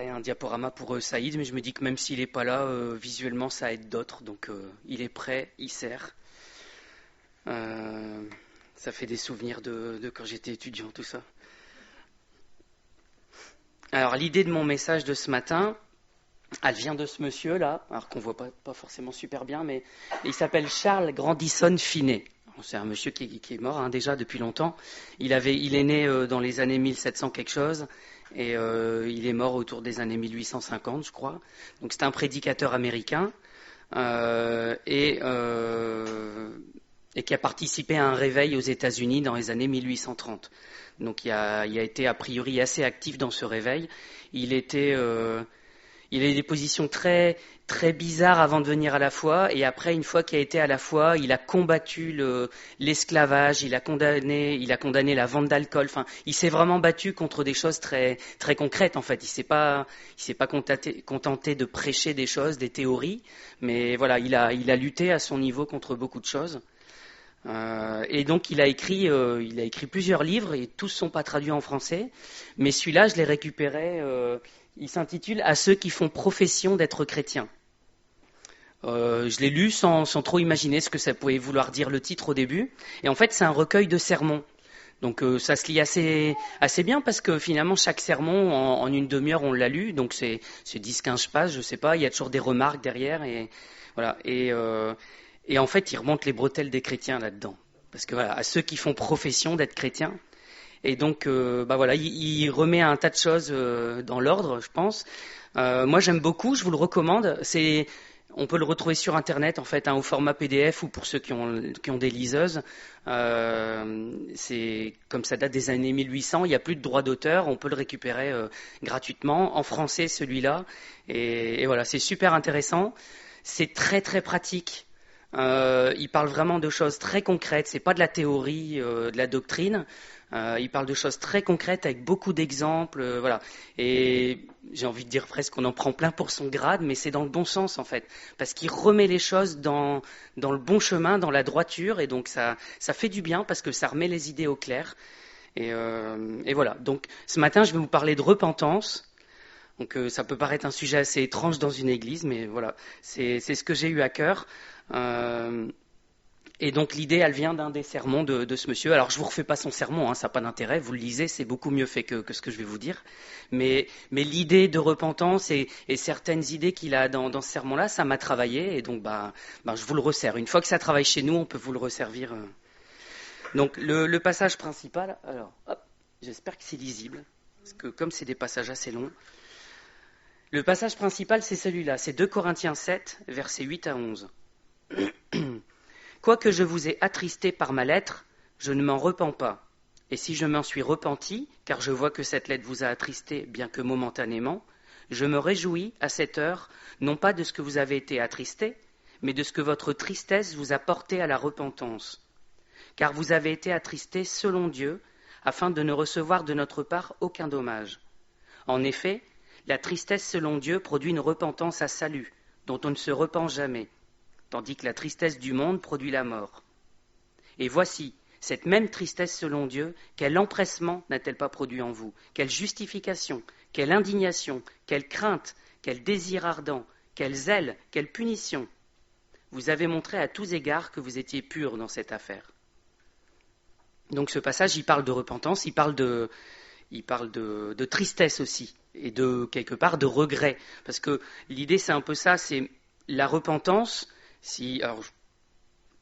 préparé un diaporama pour Saïd, mais je me dis que même s'il n'est pas là, visuellement ça aide d'autres, donc il est prêt, il sert. Ça fait des souvenirs de quand j'étais étudiant, tout ça. Alors l'idée de mon message de ce matin, elle vient de ce monsieur-là, alors qu'on ne voit pas forcément super bien, mais il s'appelle Charles Grandison Finet. C'est un monsieur qui est mort déjà depuis longtemps. Il est né dans les années 1700 quelque chose, et il est mort autour des années 1850, je crois. Donc c'est un prédicateur américain, et qui a participé à un réveil aux États-Unis dans les années 1830. Donc il a été a priori assez actif dans ce réveil. Il a eu des positions très, très bizarres avant de venir à la foi, et après, une fois qu'il a été à la foi, il a combattu l'esclavage, il a condamné la vente d'alcool. Enfin, il s'est vraiment battu contre des choses très, très concrètes. En fait, il s'est pas contenté de prêcher des choses, des théories, mais voilà, il a lutté à son niveau contre beaucoup de choses. Et donc il a écrit plusieurs livres, et tous ne sont pas traduits en français, mais celui-là, je l'ai récupéré. Il s'intitule « À ceux qui font profession d'être chrétiens ». Je l'ai lu sans trop imaginer ce que ça pouvait vouloir dire le titre au début. Et en fait, c'est un recueil de sermons. Donc ça se lit assez bien, parce que finalement, chaque sermon, en une demi-heure, on l'a lu. Donc c'est 10-15 pages, je ne sais pas. Il y a toujours des remarques derrière. Et voilà. Et en fait, il remonte les bretelles des chrétiens là-dedans. Parce que voilà, à ceux qui font profession d'être chrétiens. Et donc, voilà, il remet un tas de choses dans l'ordre, je pense. Moi, j'aime beaucoup, je vous le recommande. On peut le retrouver sur Internet, en fait, au format PDF, ou pour ceux qui ont des liseuses. Comme ça date des années 1800, il n'y a plus de droit d'auteur, on peut le récupérer gratuitement. En français, celui-là. Et voilà, c'est super intéressant. C'est très, très pratique. Il parle vraiment de choses très concrètes. C'est pas de la théorie, de la doctrine. Il parle de choses très concrètes avec beaucoup d'exemples, voilà. Et j'ai envie de dire presque qu'on en prend plein pour son grade, mais c'est dans le bon sens en fait, parce qu'il remet les choses dans le bon chemin, dans la droiture, et donc ça fait du bien parce que ça remet les idées au clair. Et voilà. Donc ce matin, je vais vous parler de repentance. Donc ça peut paraître un sujet assez étrange dans une église, mais voilà, c'est ce que j'ai eu à cœur. Et donc l'idée, elle vient d'un des sermons de ce monsieur. Alors je vous refais pas son sermon, hein, ça n'a pas d'intérêt, vous le lisez, c'est beaucoup mieux fait que ce que je vais vous dire. Mais l'idée de repentance et certaines idées qu'il a dans ce sermon-là, ça m'a travaillé, et donc je vous le resserre. Une fois que ça travaille chez nous, on peut vous le resservir. Donc le passage principal, alors hop, j'espère que c'est lisible, parce que comme c'est des passages assez longs, le passage principal c'est celui-là, c'est 2 Corinthiens 7, versets 8 à 11. Quoique je vous ai attristé par ma lettre, je ne m'en repens pas. Et si je m'en suis repenti, car je vois que cette lettre vous a attristé, bien que momentanément, je me réjouis à cette heure, non pas de ce que vous avez été attristé, mais de ce que votre tristesse vous a porté à la repentance. Car vous avez été attristé selon Dieu, afin de ne recevoir de notre part aucun dommage. En effet, la tristesse selon Dieu produit une repentance à salut, dont on ne se repent jamais, tandis que la tristesse du monde produit la mort. Et voici, cette même tristesse selon Dieu, quel empressement n'a-t-elle pas produit en vous? Quelle justification, quelle indignation, quelle crainte, quel désir ardent, quel zèle, quelle punition! Vous avez montré à tous égards que vous étiez purs dans cette affaire. Donc ce passage, il parle de repentance, il parle de tristesse aussi, et de quelque part de regret. Parce que l'idée, c'est un peu ça, c'est la repentance.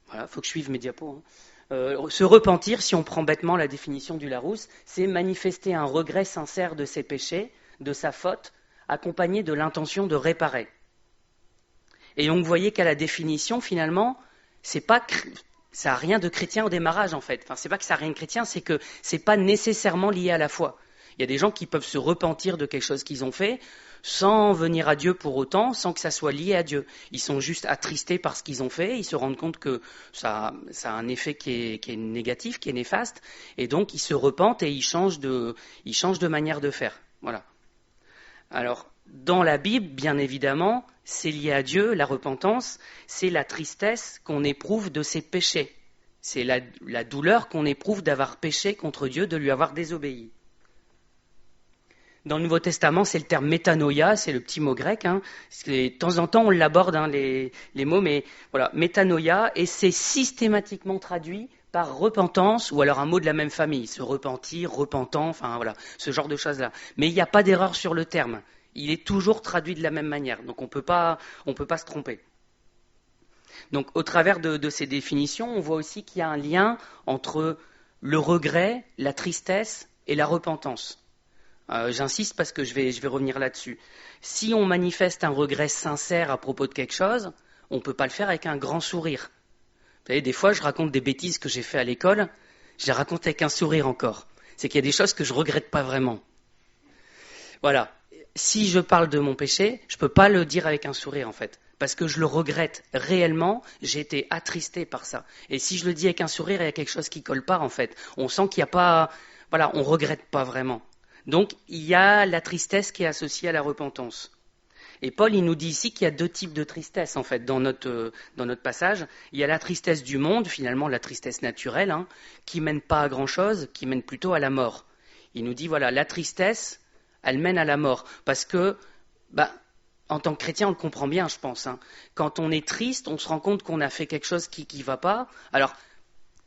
Voilà, faut que je suive mes diapos. Se repentir, si on prend bêtement la définition du Larousse, c'est manifester un regret sincère de ses péchés, de sa faute, accompagné de l'intention de réparer. Et donc vous voyez qu'à la définition, finalement, ça n'a rien de chrétien au démarrage en fait. Enfin, c'est pas que ça n'a rien de chrétien, c'est que c'est pas nécessairement lié à la foi. Il y a des gens qui peuvent se repentir de quelque chose qu'ils ont fait, sans venir à Dieu pour autant, sans que ça soit lié à Dieu. Ils sont juste attristés par ce qu'ils ont fait, ils se rendent compte que ça a un effet qui est négatif, qui est néfaste, et donc ils se repentent et ils changent de manière de faire. Voilà. Alors, dans la Bible, bien évidemment, c'est lié à Dieu, la repentance, c'est la tristesse qu'on éprouve de ses péchés. C'est la douleur qu'on éprouve d'avoir péché contre Dieu, de lui avoir désobéi. Dans le Nouveau Testament, c'est le terme métanoïa, c'est le petit mot grec. Hein. De temps en temps, on l'aborde, hein, les mots, mais voilà, métanoïa, et c'est systématiquement traduit par repentance, ou alors un mot de la même famille, se repentir, repentant, enfin voilà, ce genre de choses-là. Mais il n'y a pas d'erreur sur le terme. Il est toujours traduit de la même manière, donc on peut pas se tromper. Donc au travers de ces définitions, on voit aussi qu'il y a un lien entre le regret, la tristesse et la repentance. J'insiste parce que je vais revenir là-dessus. Si on manifeste un regret sincère à propos de quelque chose, on ne peut pas le faire avec un grand sourire. Vous savez, des fois, je raconte des bêtises que j'ai fait à l'école, je les raconte avec un sourire encore. C'est qu'il y a des choses que je ne regrette pas vraiment. Voilà. Si je parle de mon péché, je ne peux pas le dire avec un sourire, en fait. Parce que je le regrette réellement, j'ai été attristé par ça. Et si je le dis avec un sourire, il y a quelque chose qui ne colle pas, en fait. On sent qu'il n'y a pas... Voilà, on ne regrette pas vraiment. Donc, il y a la tristesse qui est associée à la repentance. Et Paul, il nous dit ici qu'il y a deux types de tristesse, en fait, dans notre passage. Il y a la tristesse du monde, finalement, la tristesse naturelle, hein, qui mène pas à grand-chose, qui mène plutôt à la mort. Il nous dit, voilà, la tristesse, elle mène à la mort. Parce que, en tant que chrétien, on le comprend bien, je pense. Hein. Quand on est triste, on se rend compte qu'on a fait quelque chose qui ne va pas. Alors,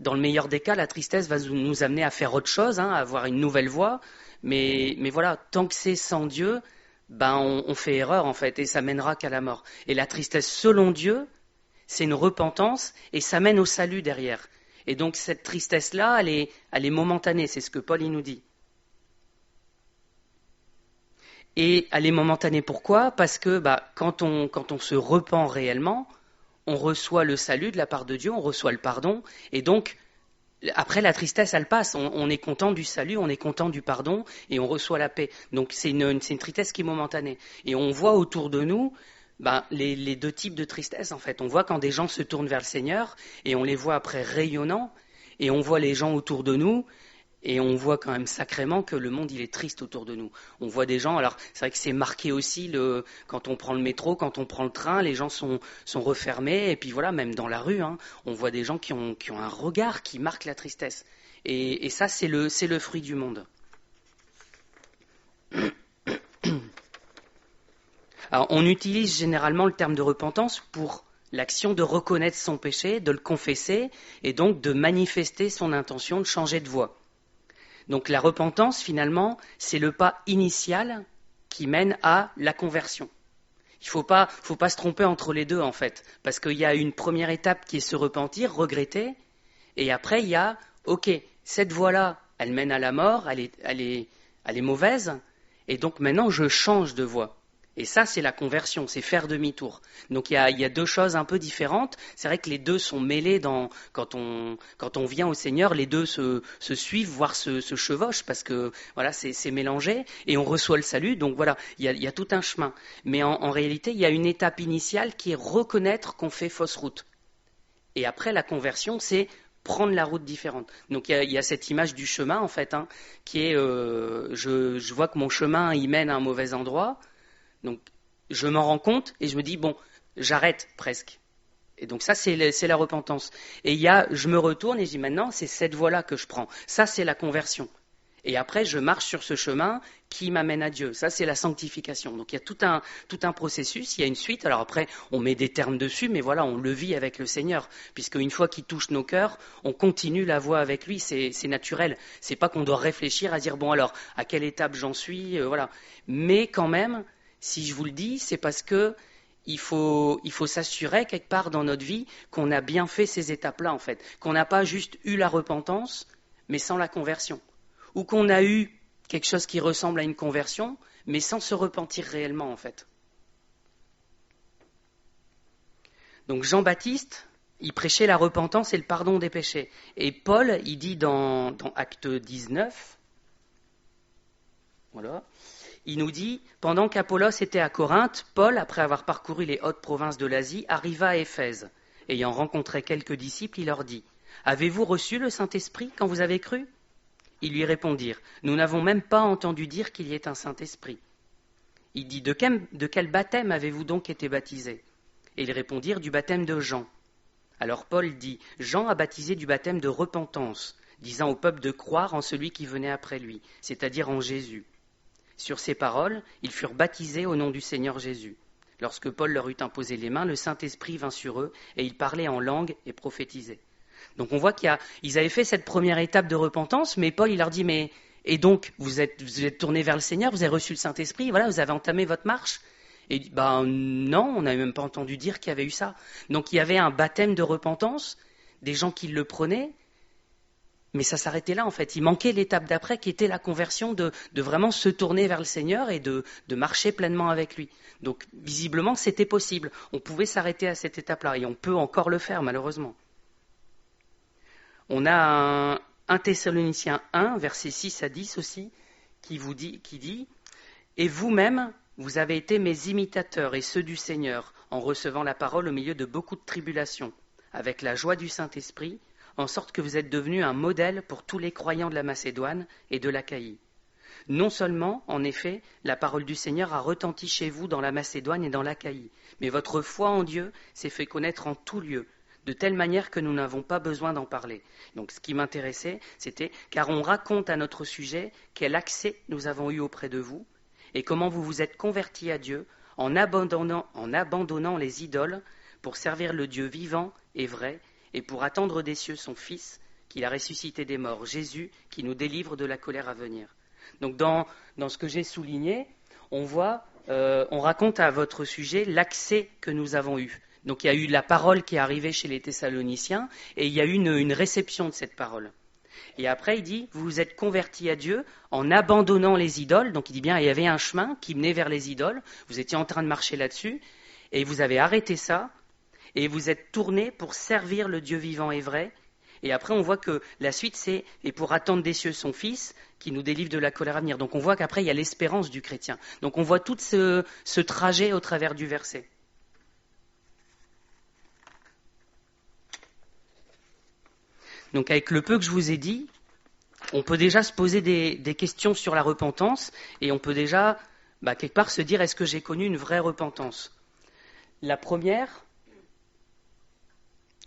dans le meilleur des cas, la tristesse va nous amener à faire autre chose, hein, à avoir une nouvelle voie. Mais voilà, tant que c'est sans Dieu, on fait erreur en fait, et ça mènera qu'à la mort. Et la tristesse selon Dieu, c'est une repentance, et ça mène au salut derrière. Et donc cette tristesse-là, elle est momentanée, c'est ce que Paul il nous dit. Et elle est momentanée pourquoi ? Parce que quand on se repent réellement, on reçoit le salut de la part de Dieu, on reçoit le pardon, et donc après, la tristesse, elle passe. On est content du salut, on est content du pardon et on reçoit la paix. Donc, c'est une tristesse qui est momentanée. Et on voit autour de nous les deux types de tristesse, en fait. On voit quand des gens se tournent vers le Seigneur et on les voit après rayonnants. Et on voit les gens autour de nous et on voit quand même sacrément que le monde, il est triste autour de nous. On voit des gens, alors c'est vrai que c'est marqué aussi quand on prend le métro, quand on prend le train, les gens sont refermés. Et puis voilà, même dans la rue, hein, on voit des gens qui ont un regard qui marque la tristesse. Et ça, c'est le fruit du monde. Alors, on utilise généralement le terme de repentance pour l'action de reconnaître son péché, de le confesser et donc de manifester son intention de changer de voie. Donc la repentance, finalement, c'est le pas initial qui mène à la conversion. Il ne faut pas se tromper entre les deux, en fait, parce qu'il y a une première étape qui est se repentir, regretter, et après il y a, ok, cette voie-là, elle mène à la mort, elle est mauvaise, et donc maintenant je change de voie. Et ça, c'est la conversion, c'est faire demi-tour. Donc il y a deux choses un peu différentes. C'est vrai que les deux sont mêlés quand on vient au Seigneur, les deux se suivent, voire se chevauchent, parce que voilà, c'est mélangé, et on reçoit le salut. Donc voilà, il y a tout un chemin. Mais en réalité, il y a une étape initiale qui est reconnaître qu'on fait fausse route. Et après, la conversion, c'est prendre la route différente. Donc il y a cette image du chemin, en fait, hein, qui est je vois que mon chemin, il mène à un mauvais endroit. Donc, je m'en rends compte et je me dis, bon, j'arrête presque. Et donc ça, c'est la repentance. Et je me retourne et je dis, maintenant, c'est cette voie-là que je prends. Ça, c'est la conversion. Et après, je marche sur ce chemin qui m'amène à Dieu. Ça, c'est la sanctification. Donc, il y a tout un processus, il y a une suite. Alors après, on met des termes dessus, mais voilà, on le vit avec le Seigneur. Puisque une fois qu'il touche nos cœurs, on continue la voie avec lui. C'est naturel. C'est pas qu'on doit réfléchir à dire, bon, alors, à quelle étape j'en suis, voilà. Mais quand même, si je vous le dis, c'est parce que il faut s'assurer quelque part dans notre vie qu'on a bien fait ces étapes-là, en fait. Qu'on n'a pas juste eu la repentance, mais sans la conversion. Ou qu'on a eu quelque chose qui ressemble à une conversion, mais sans se repentir réellement, en fait. Donc Jean-Baptiste, il prêchait la repentance et le pardon des péchés. Et Paul, il dit dans Acte 19, voilà, il nous dit, pendant qu'Apollos était à Corinthe, Paul, après avoir parcouru les hautes provinces de l'Asie, arriva à Éphèse. Ayant rencontré quelques disciples, il leur dit, « Avez-vous reçu le Saint-Esprit quand vous avez cru ?» Ils lui répondirent, « Nous n'avons même pas entendu dire qu'il y ait un Saint-Esprit. » Il dit, « De quel baptême avez-vous donc été baptisés ?» Et ils répondirent, « Du baptême de Jean. » Alors Paul dit, « Jean a baptisé du baptême de repentance, disant au peuple de croire en celui qui venait après lui, c'est-à-dire en Jésus. » Sur ces paroles, ils furent baptisés au nom du Seigneur Jésus. Lorsque Paul leur eut imposé les mains, le Saint-Esprit vint sur eux et ils parlaient en langue et prophétisaient. Donc on voit qu'ils avaient fait cette première étape de repentance, mais Paul il leur dit mais et donc vous êtes tournés vers le Seigneur, vous avez reçu le Saint-Esprit, voilà, vous avez entamé votre marche. Et non, on n'avait même pas entendu dire qu'il y avait eu ça. Donc il y avait un baptême de repentance, des gens qui le prenaient, mais ça s'arrêtait là en fait. Il manquait l'étape d'après qui était la conversion de vraiment se tourner vers le Seigneur et de marcher pleinement avec lui. Donc visiblement c'était possible. On pouvait s'arrêter à cette étape-là et on peut encore le faire malheureusement. On a 1 Thessaloniciens 1, versets 6 à 10 aussi, qui dit « Et vous-même, vous avez été mes imitateurs et ceux du Seigneur, en recevant la parole au milieu de beaucoup de tribulations, avec la joie du Saint-Esprit, en sorte que vous êtes devenus un modèle pour tous les croyants de la Macédoine et de l'Achaïe. Non seulement, en effet, la parole du Seigneur a retenti chez vous dans la Macédoine et dans l'Achaïe, mais votre foi en Dieu s'est fait connaître en tout lieu, de telle manière que nous n'avons pas besoin d'en parler. » Donc ce qui m'intéressait, c'était « Car on raconte à notre sujet quel accès nous avons eu auprès de vous, et comment vous vous êtes convertis à Dieu en abandonnant les idoles pour servir le Dieu vivant et vrai, et pour attendre des cieux son Fils, qu'il a ressuscité des morts, Jésus, qui nous délivre de la colère à venir. » Donc dans ce que j'ai souligné, on raconte à votre sujet l'accès que nous avons eu. Donc il y a eu la parole qui est arrivée chez les Thessaloniciens, et il y a eu une réception de cette parole. Et après, il dit, vous vous êtes convertis à Dieu en abandonnant les idoles. Donc il dit bien, il y avait un chemin qui menait vers les idoles. Vous étiez en train de marcher là-dessus. Et vous avez arrêté ça. Et vous êtes tournés pour servir le Dieu vivant et vrai. Et après, on voit que la suite, c'est « Et pour attendre des cieux son Fils, qui nous délivre de la colère à venir ». Donc on voit qu'après, il y a l'espérance du chrétien. Donc on voit tout ce trajet au travers du verset. Donc avec le peu que je vous ai dit, on peut déjà se poser des questions sur la repentance et on peut déjà, quelque part, se dire est-ce que j'ai connu une vraie repentance ? La première,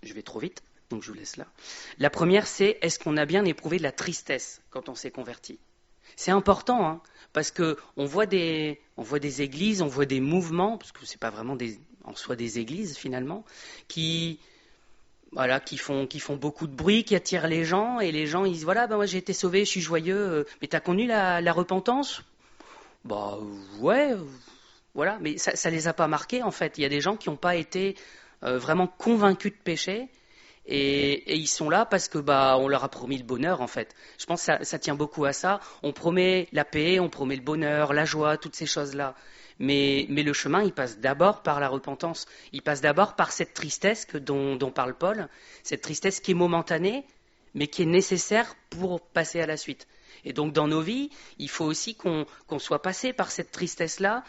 je vais trop vite, donc je vous laisse là. La première, c'est est-ce qu'on a bien éprouvé de la tristesse quand on s'est converti ? C'est important, parce qu'on voit des églises, on voit des mouvements, parce que ce n'est pas vraiment en soi des églises finalement, qui font beaucoup de bruit, qui attirent les gens, et les gens ils disent voilà, moi j'ai été sauvé, je suis joyeux, mais t'as connu la repentance ? Ouais, voilà, mais ça les a pas marqués en fait. Il y a des gens qui n'ont pas été vraiment convaincus de péché, et ils sont là parce que on leur a promis le bonheur en fait. Je pense que ça tient beaucoup à ça. On promet la paix, on promet le bonheur, la joie, toutes ces choses-là. Mais le chemin, il passe d'abord par la repentance. Il passe d'abord par cette tristesse dont parle Paul, cette tristesse qui est momentanée, mais qui est nécessaire pour passer à la suite. Et donc dans nos vies, il faut aussi qu'on soit passé par cette tristesse-là.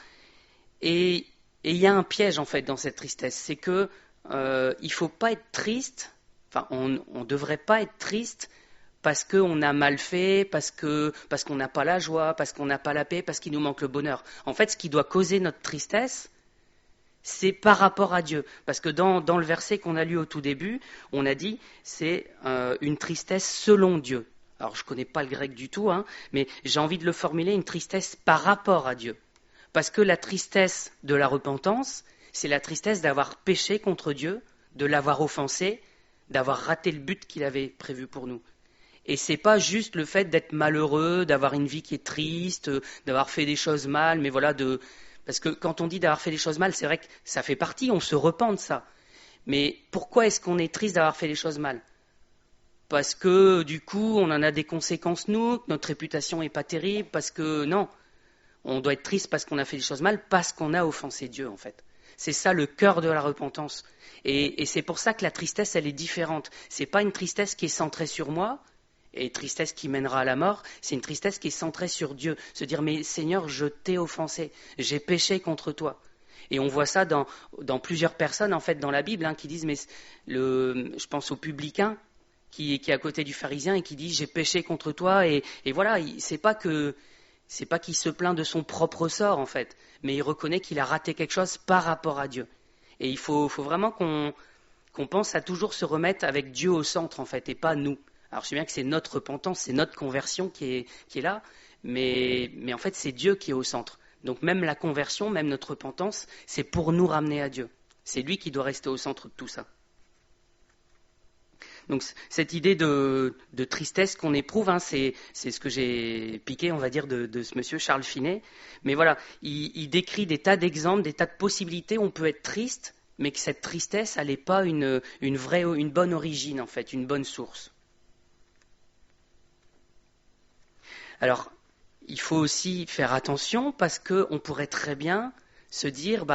Et il y a un piège en fait dans cette tristesse, c'est que il faut pas être triste. Enfin, on ne devrait pas être triste parce qu'on a mal fait, parce qu'on n'a pas la joie, parce qu'on n'a pas la paix, parce qu'il nous manque le bonheur. En fait, ce qui doit causer notre tristesse, c'est par rapport à Dieu. Parce que dans le verset qu'on a lu au tout début, on a dit c'est une tristesse selon Dieu. Alors, je ne connais pas le grec du tout, mais j'ai envie de le formuler, une tristesse par rapport à Dieu. Parce que la tristesse de la repentance, c'est la tristesse d'avoir péché contre Dieu, de l'avoir offensé, d'avoir raté le but qu'il avait prévu pour nous. Et c'est pas juste le fait d'être malheureux, d'avoir une vie qui est triste, d'avoir fait des choses mal, mais voilà, parce que quand on dit d'avoir fait des choses mal, c'est vrai que ça fait partie, on se repent de ça. Mais pourquoi est-ce qu'on est triste d'avoir fait des choses mal ? Parce que du coup, on en a des conséquences nous, que notre réputation est pas terrible, parce que non, on doit être triste parce qu'on a fait des choses mal, parce qu'on a offensé Dieu en fait. C'est ça le cœur de la repentance. Et c'est pour ça que la tristesse, elle est différente. C'est pas une tristesse qui est centrée sur moi, et tristesse qui mènera à la mort, c'est une tristesse qui est centrée sur Dieu. Se dire, mais Seigneur, je t'ai offensé, j'ai péché contre toi. Et on voit ça dans plusieurs personnes, en fait, dans la Bible, qui disent, mais je pense au publicain, qui est à côté du pharisien, et qui dit, j'ai péché contre toi, et voilà, c'est pas qu'il se plaint de son propre sort, en fait, mais il reconnaît qu'il a raté quelque chose par rapport à Dieu. Et il faut vraiment qu'on pense à toujours se remettre avec Dieu au centre, en fait, et pas nous. Alors je sais bien que c'est notre repentance, c'est notre conversion qui est là, mais en fait, c'est Dieu qui est au centre. Donc même la conversion, même notre repentance, c'est pour nous ramener à Dieu. C'est lui qui doit rester au centre de tout ça. Donc cette idée de tristesse qu'on éprouve, c'est ce que j'ai piqué, on va dire, de ce monsieur Charles Finet. Mais voilà, il décrit des tas d'exemples, des tas de possibilités où on peut être triste, mais que cette tristesse, elle n'est pas une bonne origine, en fait, une bonne source. Alors, il faut aussi faire attention parce qu'on pourrait très bien se dire,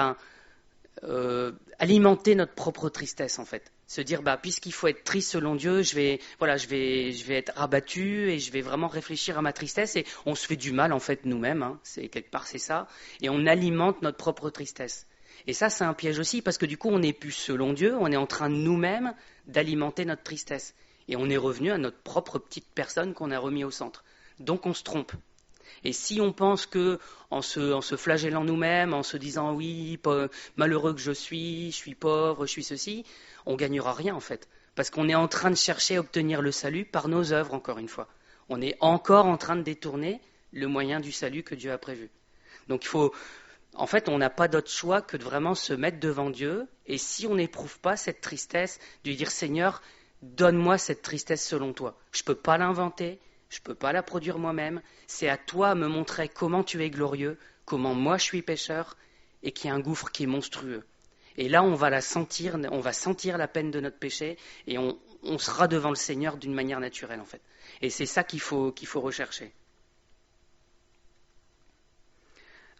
alimenter notre propre tristesse, en fait. Se dire, puisqu'il faut être triste selon Dieu, je vais être abattu et je vais vraiment réfléchir à ma tristesse, et on se fait du mal en fait nous-mêmes, quelque part c'est ça, et on alimente notre propre tristesse. Et ça c'est un piège aussi, parce que du coup on n'est plus selon Dieu, on est en train nous-mêmes d'alimenter notre tristesse, et on est revenu à notre propre petite personne qu'on a remis au centre. Donc on se trompe. Et si on pense que, en se flagellant nous-mêmes, en se disant oui, malheureux que je suis pauvre, je suis ceci, on gagnera rien en fait. Parce qu'on est en train de chercher à obtenir le salut par nos œuvres, encore une fois. On est encore en train de détourner le moyen du salut que Dieu a prévu. Donc en fait, on n'a pas d'autre choix que de vraiment se mettre devant Dieu. Et si on n'éprouve pas cette tristesse, de lui dire Seigneur, donne-moi cette tristesse selon toi. Je ne peux pas l'inventer. Je ne peux pas la produire moi-même. C'est à toi de me montrer comment tu es glorieux, comment moi je suis pécheur, et qu'il y a un gouffre qui est monstrueux. Et là, on va sentir la peine de notre péché, et on sera devant le Seigneur d'une manière naturelle, en fait. Et c'est ça qu'il faut rechercher.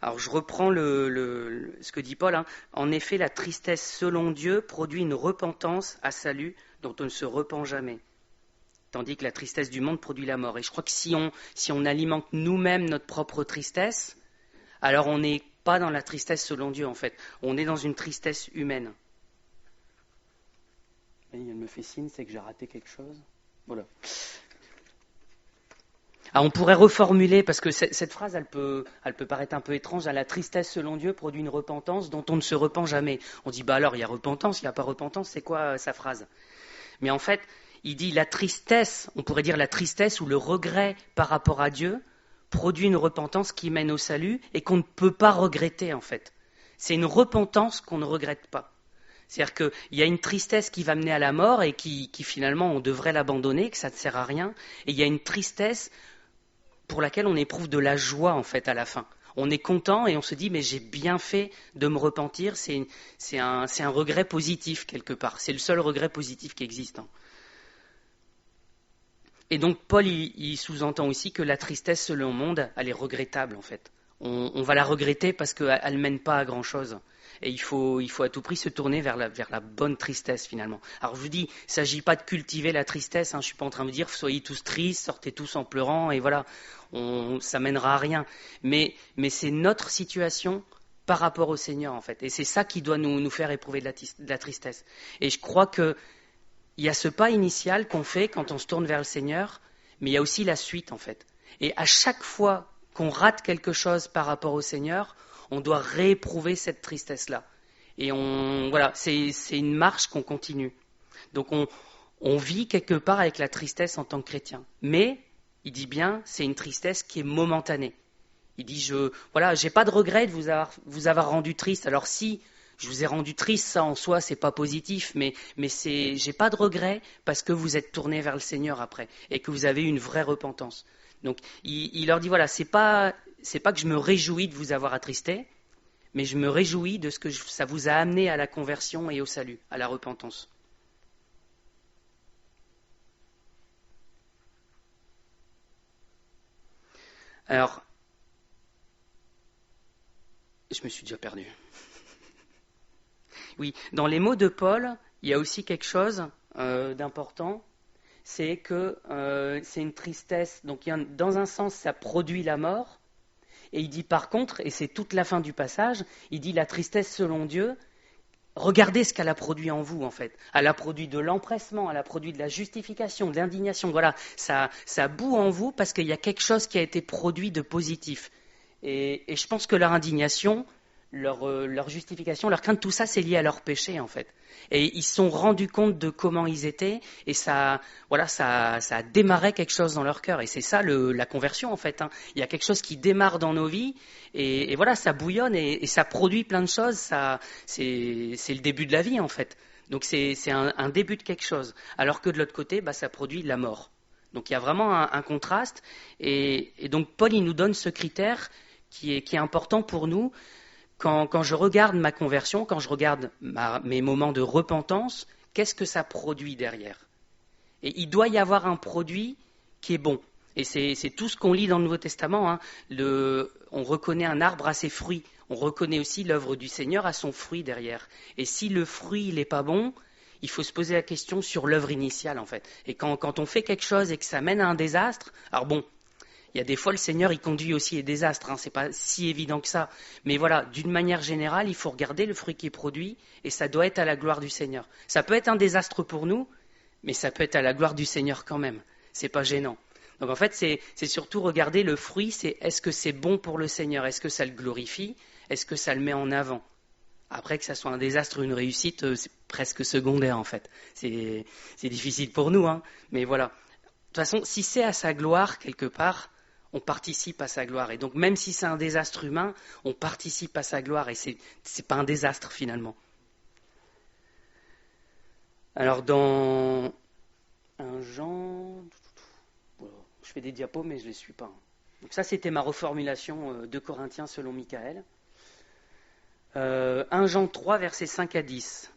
Alors, je reprends ce que dit Paul. En effet, la tristesse selon Dieu produit une repentance à salut dont on ne se repent jamais. Tandis que la tristesse du monde produit la mort. Et je crois que si on alimente nous-mêmes notre propre tristesse, alors on n'est pas dans la tristesse selon Dieu, en fait. On est dans une tristesse humaine. Et elle me fait signe, c'est que j'ai raté quelque chose. Voilà. Alors on pourrait reformuler, parce que cette phrase, elle peut paraître un peu étrange. La tristesse selon Dieu produit une repentance dont on ne se repent jamais. On dit, alors, il y a repentance, il n'y a pas repentance, c'est quoi sa phrase ? Mais en fait, il dit la tristesse, on pourrait dire la tristesse ou le regret par rapport à Dieu produit une repentance qui mène au salut et qu'on ne peut pas regretter en fait. C'est une repentance qu'on ne regrette pas. C'est-à-dire qu'il y a une tristesse qui va mener à la mort et qui finalement on devrait l'abandonner, que ça ne sert à rien. Et il y a une tristesse pour laquelle on éprouve de la joie en fait à la fin. On est content et on se dit mais j'ai bien fait de me repentir, c'est un regret positif quelque part. C'est le seul regret positif qui existe. Et donc Paul, il sous-entend aussi que la tristesse selon le monde, elle est regrettable en fait. On va la regretter parce qu'elle ne mène pas à grand-chose. Et il faut à tout prix se tourner vers la bonne tristesse finalement. Alors je vous dis, il ne s'agit pas de cultiver la tristesse, je ne suis pas en train de vous dire soyez tous tristes, sortez tous en pleurant et voilà, ça mènera à rien. Mais c'est notre situation par rapport au Seigneur en fait. Et c'est ça qui doit nous faire éprouver de la tristesse. Et je crois que il y a ce pas initial qu'on fait quand on se tourne vers le Seigneur, mais il y a aussi la suite en fait. Et à chaque fois qu'on rate quelque chose par rapport au Seigneur, on doit rééprouver cette tristesse-là. Et c'est une marche qu'on continue. Donc on vit quelque part avec la tristesse en tant que chrétien. Mais, il dit bien, c'est une tristesse qui est momentanée. Il dit, j'ai pas de regret de vous avoir rendu triste. Alors si je vous ai rendu triste, ça en soi, c'est pas positif, mais j'ai pas de regret parce que vous êtes tourné vers le Seigneur après et que vous avez eu une vraie repentance. Donc, il leur dit, c'est pas que je me réjouis de vous avoir attristé, mais je me réjouis de ce que ça vous a amené à la conversion et au salut, à la repentance. Alors, je me suis déjà perdu. Oui, dans les mots de Paul, il y a aussi quelque chose d'important, c'est que c'est une tristesse. Donc, dans un sens, ça produit la mort. Et il dit par contre, et c'est toute la fin du passage, il dit la tristesse selon Dieu, regardez ce qu'elle a produit en vous en fait. Elle a produit de l'empressement, elle a produit de la justification, de l'indignation. Voilà, ça bout en vous parce qu'il y a quelque chose qui a été produit de positif. Et je pense que leur indignation, leur justification, leur crainte, tout ça, c'est lié à leur péché, en fait. Et ils se sont rendus compte de comment ils étaient, et ça a démarré quelque chose dans leur cœur. Et c'est ça la conversion, en fait. Il y a quelque chose qui démarre dans nos vies, et voilà, ça bouillonne, et ça produit plein de choses. C'est le début de la vie, en fait. Donc c'est un début de quelque chose. Alors que de l'autre côté, ça produit la mort. Donc il y a vraiment un contraste. Et donc Paul, il nous donne ce critère qui est important pour nous. Quand je regarde ma conversion, quand je regarde mes moments de repentance, qu'est-ce que ça produit derrière? Et il doit y avoir un produit qui est bon. Et c'est tout ce qu'on lit dans le Nouveau Testament. On reconnaît un arbre à ses fruits. On reconnaît aussi l'œuvre du Seigneur à son fruit derrière. Et si le fruit n'est pas bon, il faut se poser la question sur l'œuvre initiale, en fait. Et quand on fait quelque chose et que ça mène à un désastre, alors bon, il y a des fois, le Seigneur, il conduit aussi les désastres, c'est pas si évident que ça. Mais voilà, d'une manière générale, il faut regarder le fruit qui est produit, et ça doit être à la gloire du Seigneur. Ça peut être un désastre pour nous, mais ça peut être à la gloire du Seigneur quand même. C'est pas gênant. Donc en fait, c'est surtout regarder le fruit, c'est est-ce que c'est bon pour le Seigneur? Est-ce que ça le glorifie? Est-ce que ça le met en avant? Après, que ça soit un désastre ou une réussite, c'est presque secondaire en fait. C'est difficile pour nous, mais voilà. De toute façon, si c'est à sa gloire, quelque part, on participe à sa gloire. Et donc, même si c'est un désastre humain, on participe à sa gloire. Et c'est pas un désastre, finalement. Alors, dans 1 Jean... Je fais des diapos, mais je ne les suis pas. Donc ça, c'était ma reformulation de Corinthiens selon Michael. 1 Jean 3, versets 5 à 10.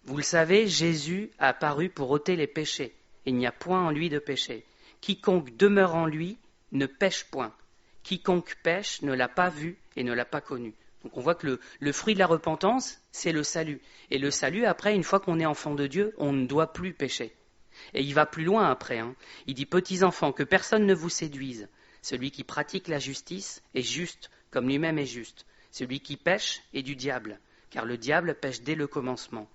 Vous le savez, Jésus a apparu pour ôter les péchés. Il n'y a point en lui de péché. Quiconque demeure en lui ne pêche point. Quiconque pêche ne l'a pas vu et ne l'a pas connu. Donc on voit que le fruit de la repentance, c'est le salut. Et le salut, après, une fois qu'on est enfant de Dieu, on ne doit plus pécher. Et il va plus loin après. Il dit, petits enfants, que personne ne vous séduise. Celui qui pratique la justice est juste, comme lui-même est juste. Celui qui pêche est du diable, car le diable pêche dès le commencement.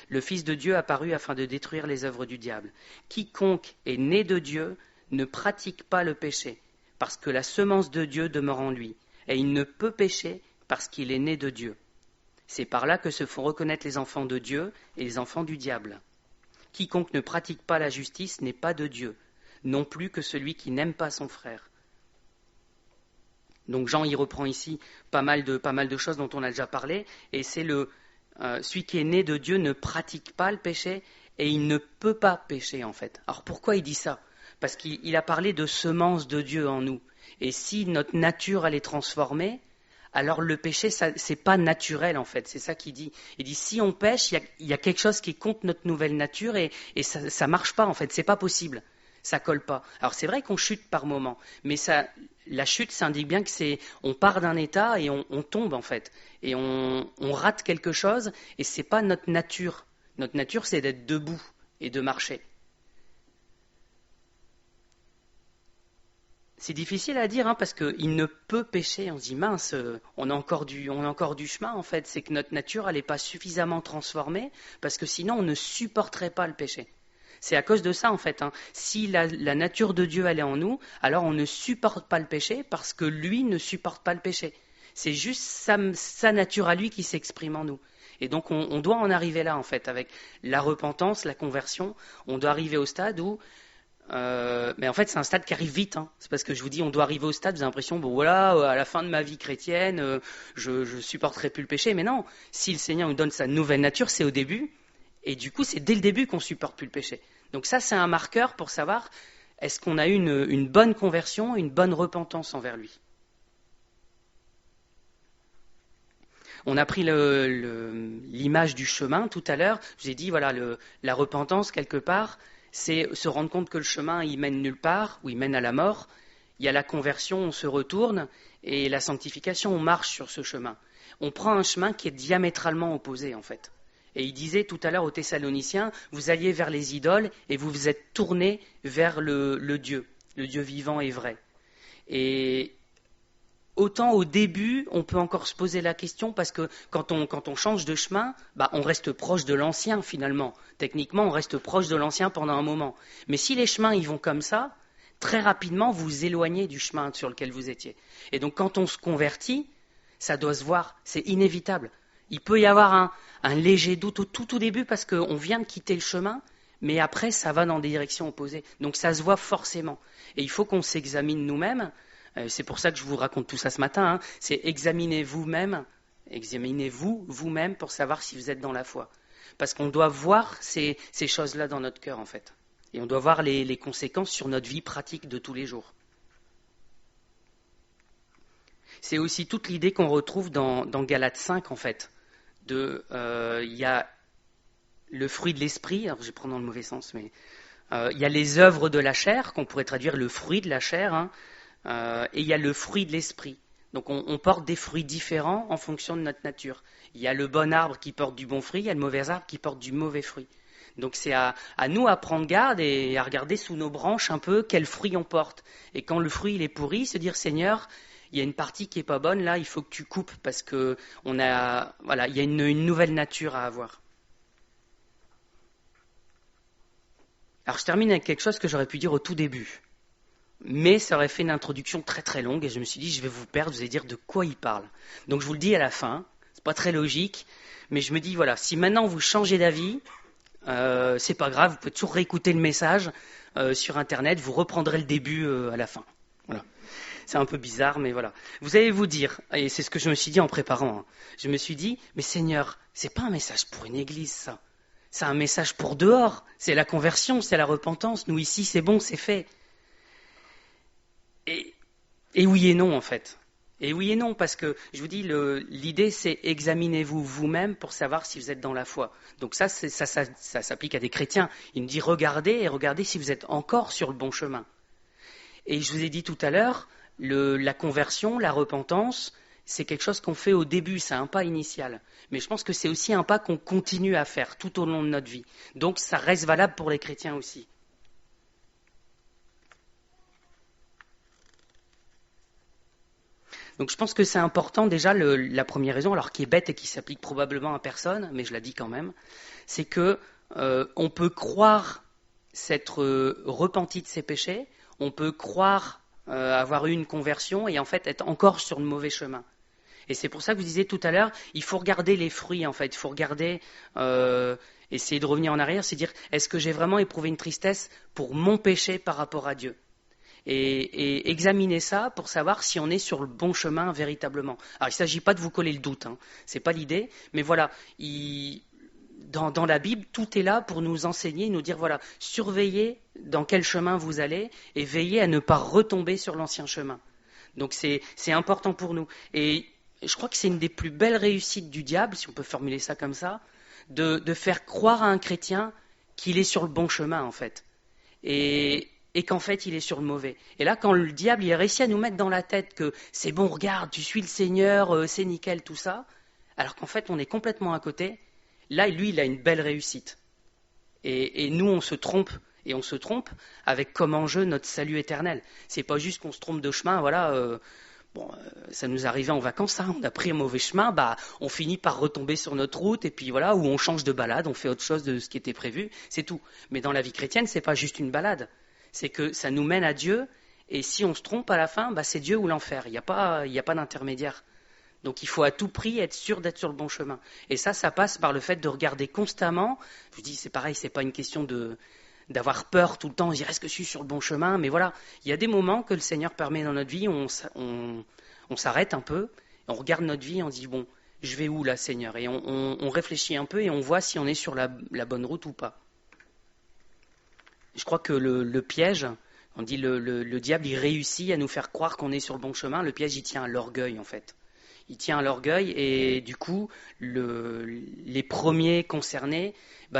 Le Fils de Dieu apparut afin de détruire les œuvres du diable. Quiconque est né de Dieu ne pratique pas le péché, parce que la semence de Dieu demeure en lui, et il ne peut pécher parce qu'il est né de Dieu. C'est par là que se font reconnaître les enfants de Dieu et les enfants du diable. Quiconque ne pratique pas la justice n'est pas de Dieu, non plus que celui qui n'aime pas son frère. Donc Jean y reprend ici pas mal de choses dont on a déjà parlé, et c'est celui qui est né de Dieu ne pratique pas le péché, et il ne peut pas pécher en fait. Alors pourquoi il dit ça? Parce qu'il a parlé de semence de Dieu en nous. Et si notre nature elle est transformée, alors le péché, c'est pas naturel en fait. C'est ça qu'il dit. Il dit si on pêche, il y a quelque chose qui est contre notre nouvelle nature et ça marche pas en fait. C'est pas possible. Ça colle pas. Alors c'est vrai qu'on chute par moment, mais la chute, ça indique bien que on part d'un état et on tombe en fait. Et on rate quelque chose et c'est pas notre nature. Notre nature, c'est d'être debout et de marcher. C'est difficile à dire parce qu'il ne peut pécher. On se dit mince, on a encore du chemin en fait. C'est que notre nature elle n'est pas suffisamment transformée parce que sinon on ne supporterait pas le péché. C'est à cause de ça en fait. Si la nature de Dieu elle est en nous, alors on ne supporte pas le péché parce que lui ne supporte pas le péché. C'est juste sa nature à lui qui s'exprime en nous. Et donc on doit en arriver là en fait avec la repentance, la conversion. On doit arriver au stade où mais en fait, c'est un stade qui arrive vite. C'est parce que je vous dis, on doit arriver au stade, vous avez l'impression, bon voilà, à la fin de ma vie chrétienne, je supporterai plus le péché. Mais non, si le Seigneur nous donne sa nouvelle nature, c'est au début. Et du coup, c'est dès le début qu'on supporte plus le péché. Donc ça, c'est un marqueur pour savoir est-ce qu'on a eu une bonne conversion, une bonne repentance envers lui. On a pris l'image du chemin tout à l'heure. Je vous ai dit, voilà, la repentance, quelque part, c'est se rendre compte que le chemin, il mène nulle part, ou il mène à la mort. Il y a la conversion, on se retourne, et la sanctification, on marche sur ce chemin. On prend un chemin qui est diamétralement opposé, en fait. Et il disait tout à l'heure aux Thessaloniciens, vous alliez vers les idoles, et vous vous êtes tournés vers le Dieu vivant et vrai. Et autant au début, on peut encore se poser la question parce que quand on change de chemin, on reste proche de l'ancien finalement. Techniquement, on reste proche de l'ancien pendant un moment. Mais si les chemins ils vont comme ça, très rapidement vous vous éloignez du chemin sur lequel vous étiez. Et donc quand on se convertit, Ça doit se voir, c'est inévitable. Il peut y avoir un léger doute au tout début parce qu'on vient de quitter le chemin, mais après ça va dans des directions opposées. Donc ça se voit forcément. Et il faut qu'on s'examine nous-mêmes. C'est pour ça que je vous raconte tout ça ce matin. C'est examinez-vous vous-même pour savoir si vous êtes dans la foi. Parce qu'on doit voir ces choses-là dans notre cœur en fait. Et on doit voir les conséquences sur notre vie pratique de tous les jours. C'est aussi toute l'idée qu'on retrouve dans Galates 5 en fait. Il y a le fruit de l'esprit, alors je vais prendre dans le mauvais sens, mais il y a les œuvres de la chair, qu'on pourrait traduire le fruit de la chair, et il y a le fruit de l'esprit. Donc on porte des fruits différents en fonction de notre nature. Il y a le bon arbre qui porte du bon fruit, il y a le mauvais arbre qui porte du mauvais fruit. Donc c'est à nous à prendre garde et à regarder sous nos branches un peu quel fruit on porte. Et quand le fruit il est pourri, se dire Seigneur, il y a une partie qui est pas bonne, là il faut que tu coupes parce que il y a une nouvelle nature à avoir. Alors je termine avec quelque chose que j'aurais pu dire au tout début. Mais ça aurait fait une introduction très très longue et je me suis dit je vais vous perdre, vous allez dire de quoi il parle. Donc je vous le dis à la fin, c'est pas très logique, mais je me dis voilà, si maintenant vous changez d'avis, c'est pas grave, vous pouvez toujours réécouter le message sur internet, vous reprendrez le début à la fin. Voilà. C'est un peu bizarre, mais voilà. Vous allez vous dire, et c'est ce que je me suis dit en préparant, je me suis dit, mais Seigneur, c'est pas un message pour une église ça. C'est un message pour dehors, c'est la conversion, c'est la repentance. Nous ici, c'est bon, c'est fait. Et oui et non en fait. Et oui et non, parce que je vous dis, l'idée c'est examinez-vous vous-même pour savoir si vous êtes dans la foi. Donc ça s'applique à des chrétiens. Il nous dit regardez si vous êtes encore sur le bon chemin. Et je vous ai dit tout à l'heure, la conversion, la repentance, c'est quelque chose qu'on fait au début, c'est un pas initial. Mais je pense que c'est aussi un pas qu'on continue à faire tout au long de notre vie. Donc ça reste valable pour les chrétiens aussi. Donc je pense que c'est important déjà, la première raison, alors qui est bête et qui s'applique probablement à personne, mais je la dis quand même, c'est que on peut croire s'être repenti de ses péchés, on peut croire avoir eu une conversion et en fait être encore sur le mauvais chemin. Et c'est pour ça que vous disiez tout à l'heure, il faut regarder les fruits en fait, il faut regarder, essayer de revenir en arrière, c'est dire est-ce que j'ai vraiment éprouvé une tristesse pour mon péché par rapport à Dieu ? Et examiner ça pour savoir si on est sur le bon chemin véritablement. Alors il ne s'agit pas de vous coller le doute, c'est pas l'idée, mais voilà, dans la Bible, tout est là pour nous enseigner, nous dire voilà, surveillez dans quel chemin vous allez et veillez à ne pas retomber sur l'ancien chemin. Donc c'est important pour nous. Et je crois que c'est une des plus belles réussites du diable, si on peut formuler ça comme ça, de faire croire à un chrétien qu'il est sur le bon chemin en fait. Et qu'en fait, il est sur le mauvais. Et là, quand le diable il a réussi à nous mettre dans la tête que c'est bon, regarde, tu suis le Seigneur, c'est nickel, tout ça, alors qu'en fait, on est complètement à côté, là, lui, il a une belle réussite. Et nous, on se trompe. Et on se trompe avec comme enjeu notre salut éternel. C'est pas juste qu'on se trompe de chemin, voilà. Ça nous arrivait en vacances, on a pris un mauvais chemin, on finit par retomber sur notre route, et puis voilà, ou on change de balade, on fait autre chose de ce qui était prévu, c'est tout. Mais dans la vie chrétienne, c'est pas juste une balade. C'est que ça nous mène à Dieu, et si on se trompe à la fin, c'est Dieu ou l'enfer. Il n'y a pas d'intermédiaire. Donc il faut à tout prix être sûr d'être sur le bon chemin. Et ça passe par le fait de regarder constamment. Je vous dis, c'est pareil, c'est pas une question d'avoir peur tout le temps, dire est-ce que je suis sur le bon chemin, mais voilà, il y a des moments que le Seigneur permet dans notre vie, on s'arrête un peu, on regarde notre vie, on dit bon, je vais où là, Seigneur, et on réfléchit un peu et on voit si on est sur la bonne route ou pas. Je crois que le piège, on dit le diable, il réussit à nous faire croire qu'on est sur le bon chemin. Le piège, il tient à l'orgueil, en fait. Il tient à l'orgueil et du coup, les premiers concernés,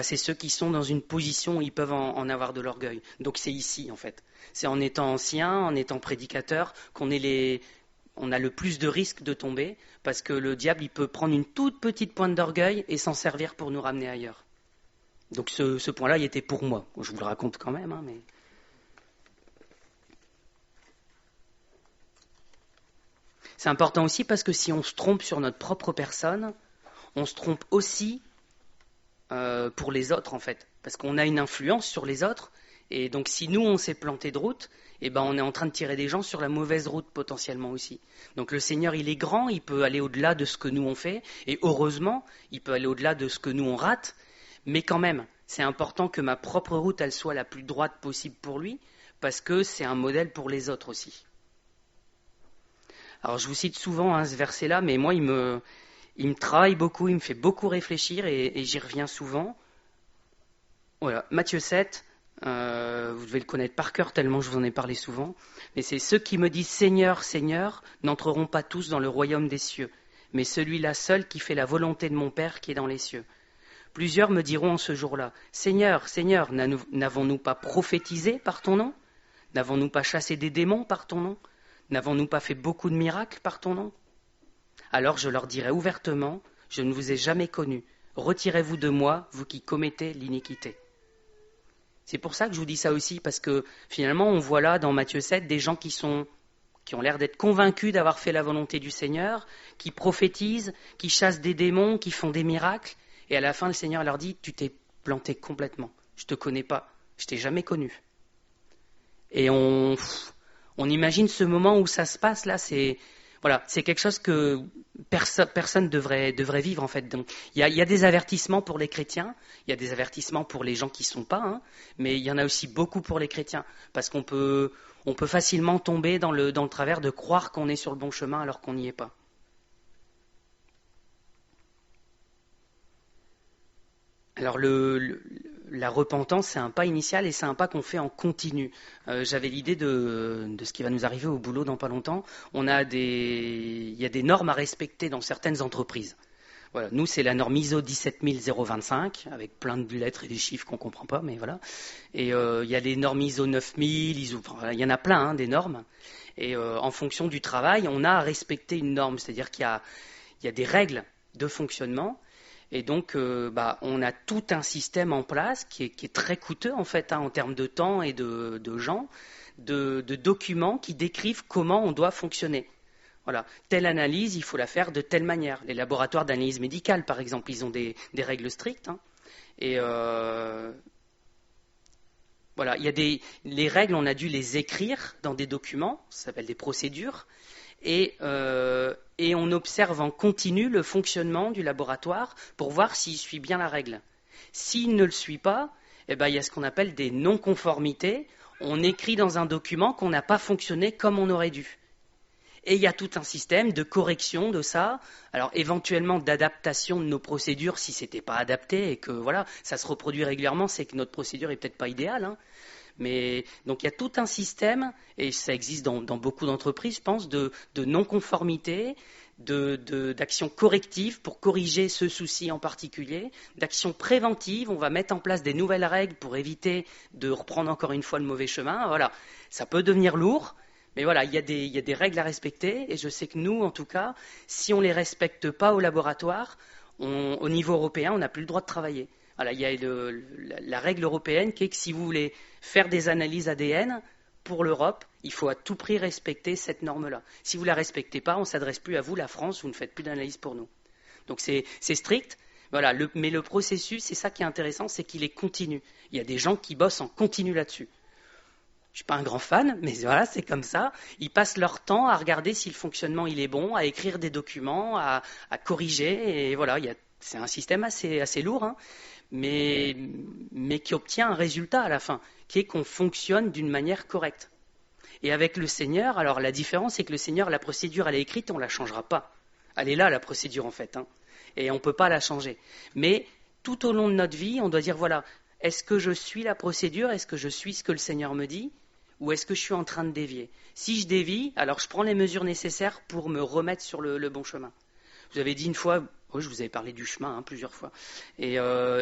c'est ceux qui sont dans une position où ils peuvent en avoir de l'orgueil. Donc c'est ici, en fait. C'est en étant ancien, en étant prédicateur, on a le plus de risques de tomber parce que le diable, il peut prendre une toute petite pointe d'orgueil et s'en servir pour nous ramener ailleurs. Donc ce point-là, il était pour moi. Je vous le raconte quand même, mais... C'est important aussi parce que si on se trompe sur notre propre personne, on se trompe aussi pour les autres, en fait. Parce qu'on a une influence sur les autres, Et donc si nous on s'est planté de route, eh ben on est en train de tirer des gens sur la mauvaise route potentiellement aussi. Donc le Seigneur il est grand, il peut aller au-delà de ce que nous on fait, et heureusement il peut aller au-delà de ce que nous on rate, mais quand même c'est important que ma propre route elle soit la plus droite possible pour lui, parce que c'est un modèle pour les autres aussi. Alors je vous cite souvent ce verset-là, mais moi il me travaille beaucoup, il me fait beaucoup réfléchir et j'y reviens souvent. Voilà, Matthieu 7, vous devez le connaître par cœur tellement je vous en ai parlé souvent, mais c'est ceux qui me disent Seigneur, Seigneur, n'entreront pas tous dans le royaume des cieux, mais celui-là seul qui fait la volonté de mon Père qui est dans les cieux. Plusieurs me diront en ce jour-là, Seigneur, Seigneur, n'avons-nous pas prophétisé par ton nom? N'avons-nous pas chassé des démons par ton nom? N'avons-nous pas fait beaucoup de miracles par ton nom? Alors je leur dirai ouvertement, je ne vous ai jamais connus. Retirez-vous de moi, vous qui commettez l'iniquité. C'est pour ça que je vous dis ça aussi, parce que finalement on voit là dans Matthieu 7 des gens qui ont l'air d'être convaincus d'avoir fait la volonté du Seigneur, qui prophétisent, qui chassent des démons, qui font des miracles, et à la fin le Seigneur leur dit, tu t'es planté complètement, je ne te connais pas, je t'ai jamais connu. Et on imagine ce moment où ça se passe là, c'est quelque chose que personne devrait vivre en fait. Donc, il y a des avertissements pour les chrétiens, il y a des avertissements pour les gens qui ne sont pas, mais il y en a aussi beaucoup pour les chrétiens, parce qu'on peut facilement tomber dans le travers de croire qu'on est sur le bon chemin alors qu'on n'y est pas. Alors la repentance, c'est un pas initial et c'est un pas qu'on fait en continu. J'avais l'idée de ce qui va nous arriver au boulot dans pas longtemps. Il y a des normes à respecter dans certaines entreprises. Voilà, nous, c'est la norme ISO 17025, avec plein de lettres et des chiffres qu'on ne comprend pas, mais voilà. Et il y a les normes ISO 9000, il y en a plein, des normes. Et en fonction du travail, on a à respecter une norme, c'est-à-dire qu'il y a des règles de fonctionnement. Et donc, on a tout un système en place qui est très coûteux en fait, en termes de temps et de gens, de documents qui décrivent comment on doit fonctionner. Voilà, telle analyse, il faut la faire de telle manière. Les laboratoires d'analyse médicale, par exemple, ils ont des règles strictes. Et voilà, les règles, on a dû les écrire dans des documents, ça s'appelle des procédures. Et on observe en continu le fonctionnement du laboratoire pour voir s'il suit bien la règle. S'il ne le suit pas, il y a ce qu'on appelle des non-conformités. On écrit dans un document qu'on n'a pas fonctionné comme on aurait dû. Et il y a tout un système de correction de ça, alors éventuellement d'adaptation de nos procédures si ce n'était pas adapté et que voilà, ça se reproduit régulièrement, c'est que notre procédure n'est peut-être pas idéale. Mais donc il y a tout un système, et ça existe dans beaucoup d'entreprises, je pense, de non-conformité, d'actions correctives pour corriger ce souci en particulier, d'actions préventives, on va mettre en place des nouvelles règles pour éviter de reprendre encore une fois le mauvais chemin. Voilà, ça peut devenir lourd, mais voilà, il y a des règles à respecter, et je sais que nous, en tout cas, si on ne les respecte pas au laboratoire, au niveau européen, on n'a plus le droit de travailler. Voilà, il y a la règle européenne qui est que si vous voulez faire des analyses ADN pour l'Europe, il faut à tout prix respecter cette norme-là. Si vous ne la respectez pas, on ne s'adresse plus à vous, la France, vous ne faites plus d'analyse pour nous. Donc c'est strict, voilà, mais le processus, c'est ça qui est intéressant, c'est qu'il est continu. Il y a des gens qui bossent en continu là-dessus. Je ne suis pas un grand fan, mais voilà, c'est comme ça. Ils passent leur temps à regarder si le fonctionnement il est bon, à écrire des documents, à corriger, et voilà, c'est un système assez lourd, mais qui obtient un résultat à la fin, qui est qu'on fonctionne d'une manière correcte. Et avec le Seigneur, alors la différence, c'est que le Seigneur, la procédure, elle est écrite, on ne la changera pas. Elle est là, la procédure, en fait, et on ne peut pas la changer. Mais tout au long de notre vie, on doit dire, voilà, est-ce que je suis la procédure? Est-ce que je suis ce que le Seigneur me dit? Ou est-ce que je suis en train de dévier? Si je dévie, alors je prends les mesures nécessaires pour me remettre sur le bon chemin. Vous avez dit une fois, je vous avais parlé du chemin plusieurs fois, et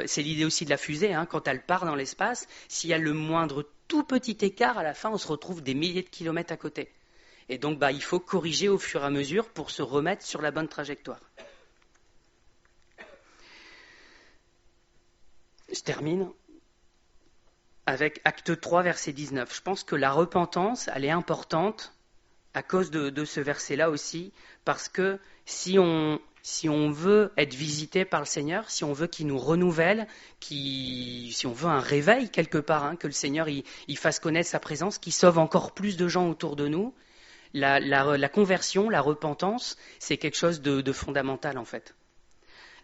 c'est l'idée aussi de la fusée, quand elle part dans l'espace, s'il y a le moindre tout petit écart, à la fin on se retrouve des milliers de kilomètres à côté. Et donc il faut corriger au fur et à mesure pour se remettre sur la bonne trajectoire. Je termine avec Acte 3, verset 19. Je pense que la repentance, elle est importante à cause de ce verset-là aussi, parce que si on si on veut être visité par le Seigneur, si on veut qu'il nous renouvelle, si on veut un réveil quelque part, que le Seigneur il fasse connaître sa présence, qu'il sauve encore plus de gens autour de nous, la conversion, la repentance, c'est quelque chose de fondamental en fait.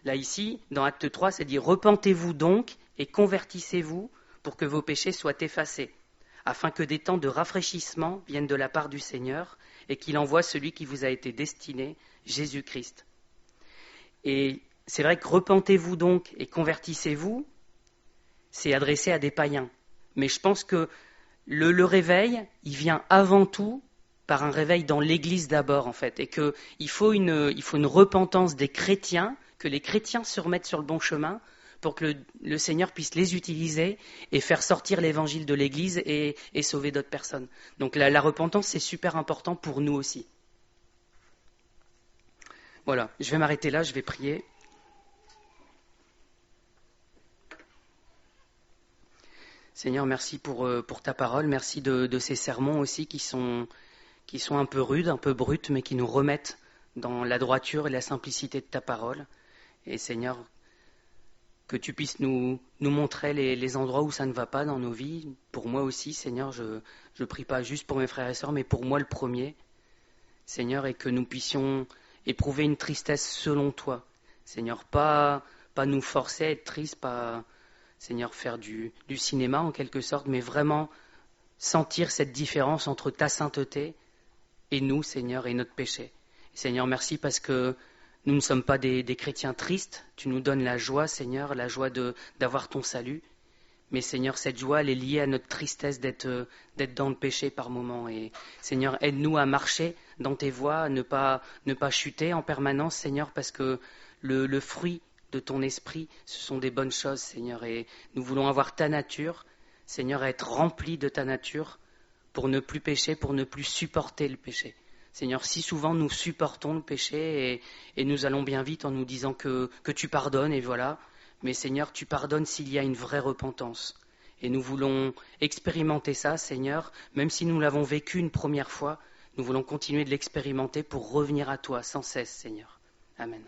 Là ici, dans Acte 3, c'est dit « Repentez-vous donc et convertissez-vous pour que vos péchés soient effacés, afin que des temps de rafraîchissement viennent de la part du Seigneur et qu'il envoie celui qui vous a été destiné, Jésus-Christ. » Et c'est vrai que « Repentez-vous donc et convertissez-vous », c'est adressé à des païens. Mais je pense que le réveil, il vient avant tout par un réveil dans l'Église d'abord, en fait, et qu'il faut une repentance des chrétiens, que les chrétiens se remettent sur le bon chemin pour que le Seigneur puisse les utiliser et faire sortir l'évangile de l'Église et sauver d'autres personnes. Donc la repentance, c'est super important pour nous aussi. Voilà, je vais m'arrêter là, je vais prier. Seigneur, merci pour ta parole, merci de ces sermons aussi qui sont un peu rudes, un peu bruts, mais qui nous remettent dans la droiture et la simplicité de ta parole. Et Seigneur, que tu puisses nous montrer les endroits où ça ne va pas dans nos vies. Pour moi aussi, Seigneur, je prie pas juste pour mes frères et sœurs, mais pour moi le premier. Seigneur, et que nous puissions éprouver une tristesse selon toi. Seigneur, pas nous forcer à être tristes, pas, Seigneur, faire du cinéma en quelque sorte, mais vraiment sentir cette différence entre ta sainteté et nous, Seigneur, et notre péché. Seigneur, merci parce que nous ne sommes pas des chrétiens tristes. Tu nous donnes la joie, Seigneur, la joie d'avoir ton salut. Mais Seigneur, cette joie, elle est liée à notre tristesse d'être dans le péché par moments. Et Seigneur, aide-nous à marcher dans tes voies, à ne pas chuter en permanence, Seigneur, parce que le fruit de ton esprit, ce sont des bonnes choses, Seigneur. Et nous voulons avoir ta nature, Seigneur, à être remplis de ta nature pour ne plus pécher, pour ne plus supporter le péché. Seigneur, si souvent nous supportons le péché et nous allons bien vite en nous disant que tu pardonnes et voilà. Mais Seigneur, tu pardonnes s'il y a une vraie repentance. Et nous voulons expérimenter ça, Seigneur, même si nous l'avons vécu une première fois, nous voulons continuer de l'expérimenter pour revenir à toi sans cesse, Seigneur. Amen.